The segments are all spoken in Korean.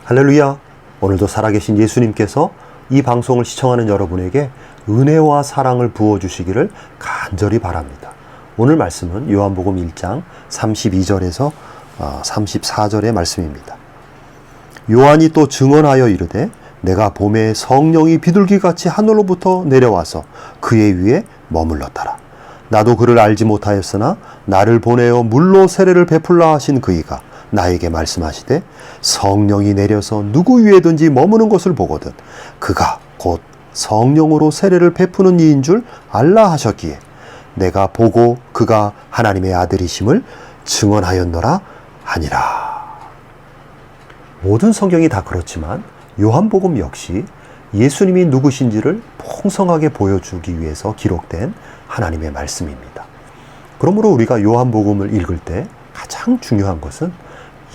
할렐루야! 오늘도 살아계신 예수님께서 이 방송을 시청하는 여러분에게 은혜와 사랑을 부어주시기를 간절히 바랍니다. 오늘 말씀은 요한복음 1장 32절에서 34절의 말씀입니다. 요한이 또 증언하여 이르되 내가 봄에 성령이 비둘기같이 하늘로부터 내려와서 그의 위에 머물렀더라. 나도 그를 알지 못하였으나 나를 보내어 물로 세례를 베풀라 하신 그이가 나에게 말씀하시되 성령이 내려서 누구 위에든지 머무는 것을 보거든 그가 곧 성령으로 세례를 베푸는 이인 줄 알라 하셨기에 내가 보고 그가 하나님의 아들이심을 증언하였노라 하니라. 모든 성경이 다 그렇지만 요한복음 역시 예수님이 누구신지를 풍성하게 보여주기 위해서 기록된 하나님의 말씀입니다. 그러므로 우리가 요한복음을 읽을 때 가장 중요한 것은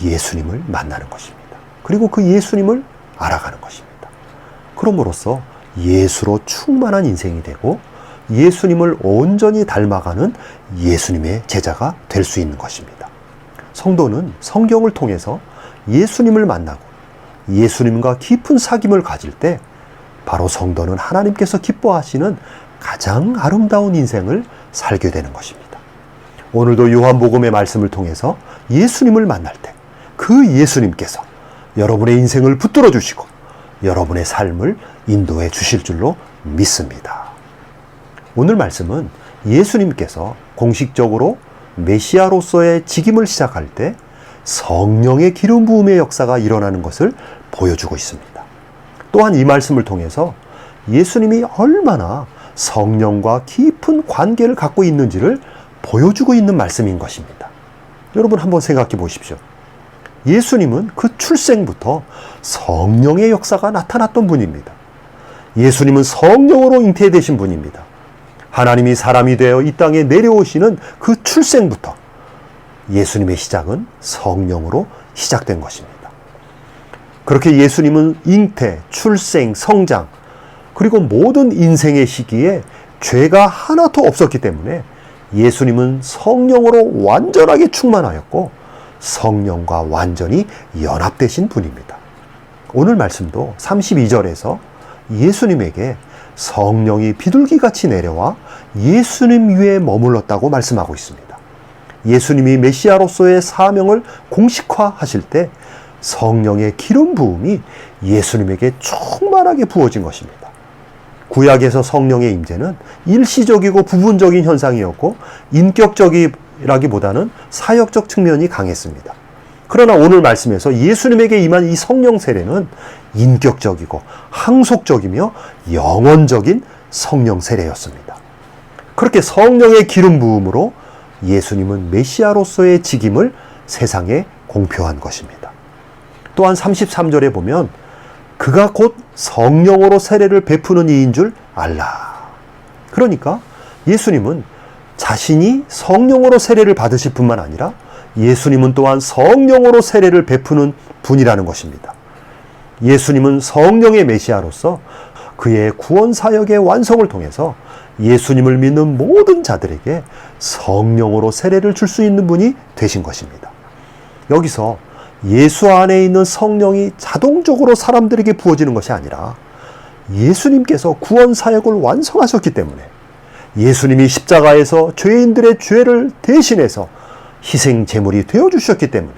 예수님을 만나는 것입니다. 그리고 그 예수님을 알아가는 것입니다. 그럼으로써 예수로 충만한 인생이 되고 예수님을 온전히 닮아가는 예수님의 제자가 될 수 있는 것입니다. 성도는 성경을 통해서 예수님을 만나고 예수님과 깊은 사귐을 가질 때 바로 성도는 하나님께서 기뻐하시는 가장 아름다운 인생을 살게 되는 것입니다. 오늘도 요한복음의 말씀을 통해서 예수님을 만날 때 그 예수님께서 여러분의 인생을 붙들어 주시고 여러분의 삶을 인도해 주실 줄로 믿습니다. 오늘 말씀은 예수님께서 공식적으로 메시아로서의 직임을 시작할 때 성령의 기름 부음의 역사가 일어나는 것을 보여주고 있습니다. 또한 이 말씀을 통해서 예수님이 얼마나 성령과 깊은 관계를 갖고 있는지를 보여주고 있는 말씀인 것입니다. 여러분 한번 생각해 보십시오. 예수님은 그 출생부터 성령의 역사가 나타났던 분입니다. 예수님은 성령으로 잉태되신 분입니다. 하나님이 사람이 되어 이 땅에 내려오시는 그 출생부터 예수님의 시작은 성령으로 시작된 것입니다. 그렇게 예수님은 잉태, 출생, 성장, 그리고 모든 인생의 시기에 죄가 하나도 없었기 때문에 예수님은 성령으로 완전하게 충만하였고 성령과 완전히 연합되신 분입니다. 오늘 말씀도 32절에서 예수님에게 성령이 비둘기같이 내려와 예수님 위에 머물렀다고 말씀하고 있습니다. 예수님이 메시아로서의 사명을 공식화하실 때 성령의 기름 부음이 예수님에게 충만하게 부어진 것입니다. 구약에서 성령의 임재는 일시적이고 부분적인 현상이었고 인격적이라기보다는 사역적 측면이 강했습니다. 그러나 오늘 말씀에서 예수님에게 임한 이 성령 세례는 인격적이고 항속적이며 영원적인 성령 세례였습니다. 그렇게 성령의 기름 부음으로 예수님은 메시아로서의 직임을 세상에 공표한 것입니다. 또한 33절에 보면 그가 곧 성령으로 세례를 베푸는 이인 줄 알라. 그러니까 예수님은 자신이 성령으로 세례를 받으실 뿐만 아니라 예수님은 또한 성령으로 세례를 베푸는 분이라는 것입니다. 예수님은 성령의 메시아로서 그의 구원 사역의 완성을 통해서 예수님을 믿는 모든 자들에게 성령으로 세례를 줄 수 있는 분이 되신 것입니다. 여기서 예수 안에 있는 성령이 자동적으로 사람들에게 부어지는 것이 아니라 예수님께서 구원 사역을 완성하셨기 때문에 예수님이 십자가에서 죄인들의 죄를 대신해서 희생 제물이 되어주셨기 때문에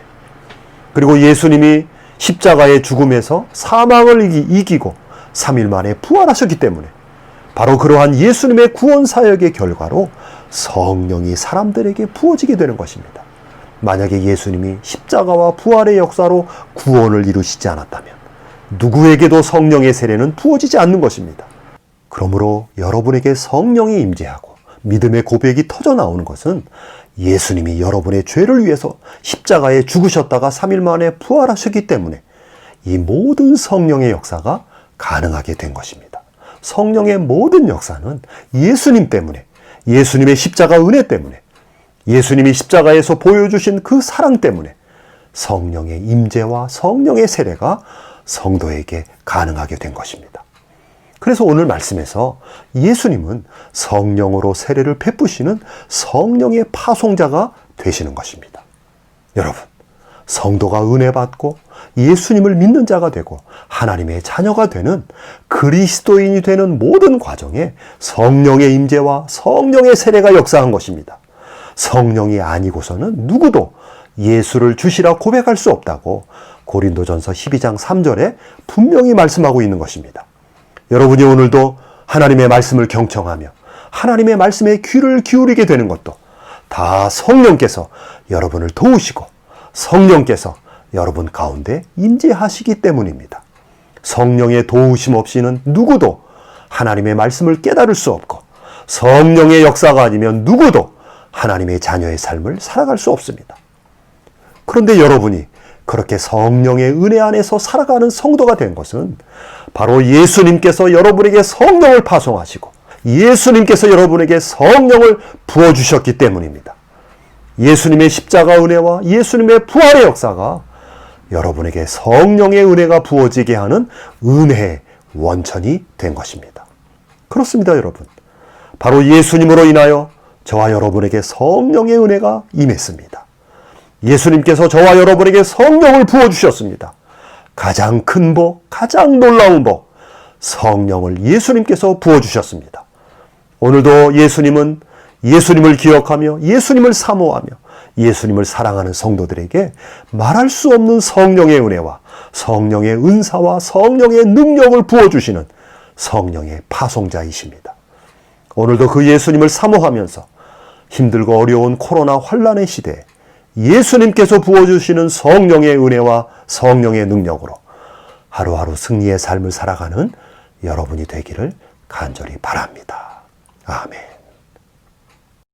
그리고 예수님이 십자가의 죽음에서 사망을 이기고 3일 만에 부활하셨기 때문에 바로 그러한 예수님의 구원 사역의 결과로 성령이 사람들에게 부어지게 되는 것입니다. 만약에 예수님이 십자가와 부활의 역사로 구원을 이루시지 않았다면 누구에게도 성령의 세례는 부어지지 않는 것입니다. 그러므로 여러분에게 성령이 임재하고 믿음의 고백이 터져 나오는 것은 예수님이 여러분의 죄를 위해서 십자가에 죽으셨다가 3일 만에 부활하셨기 때문에 이 모든 성령의 역사가 가능하게 된 것입니다. 성령의 모든 역사는 예수님 때문에, 예수님의 십자가 은혜 때문에, 예수님이 십자가에서 보여주신 그 사랑 때문에 성령의 임재와 성령의 세례가 성도에게 가능하게 된 것입니다. 그래서 오늘 말씀에서 예수님은 성령으로 세례를 베푸시는 성령의 파송자가 되시는 것입니다. 여러분, 성도가 은혜 받고 예수님을 믿는 자가 되고 하나님의 자녀가 되는 그리스도인이 되는 모든 과정에 성령의 임재와 성령의 세례가 역사한 것입니다. 성령이 아니고서는 누구도 예수를 주시라 고백할 수 없다고 고린도전서 12장 3절에 분명히 말씀하고 있는 것입니다. 여러분이 오늘도 하나님의 말씀을 경청하며 하나님의 말씀에 귀를 기울이게 되는 것도 다 성령께서 여러분을 도우시고 성령께서 여러분 가운데 임재하시기 때문입니다. 성령의 도우심 없이는 누구도 하나님의 말씀을 깨달을 수 없고 성령의 역사가 아니면 누구도 하나님의 자녀의 삶을 살아갈 수 없습니다. 그런데 여러분이 그렇게 성령의 은혜 안에서 살아가는 성도가 된 것은 바로 예수님께서 여러분에게 성령을 파송하시고 예수님께서 여러분에게 성령을 부어주셨기 때문입니다. 예수님의 십자가 은혜와 예수님의 부활의 역사가 여러분에게 성령의 은혜가 부어지게 하는 은혜의 원천이 된 것입니다. 그렇습니다, 여러분. 바로 예수님으로 인하여 저와 여러분에게 성령의 은혜가 임했습니다. 예수님께서 저와 여러분에게 성령을 부어주셨습니다. 가장 큰 복, 가장 놀라운 복, 성령을 예수님께서 부어주셨습니다. 오늘도 예수님을 기억하며 예수님을 사모하며 예수님을 사랑하는 성도들에게 말할 수 없는 성령의 은혜와 성령의 은사와 성령의 능력을 부어주시는 성령의 파송자이십니다. 오늘도 그 예수님을 사모하면서 힘들고 어려운 코로나 환난의 시대에 예수님께서 부어주시는 성령의 은혜와 성령의 능력으로 하루하루 승리의 삶을 살아가는 여러분이 되기를 간절히 바랍니다. 아멘.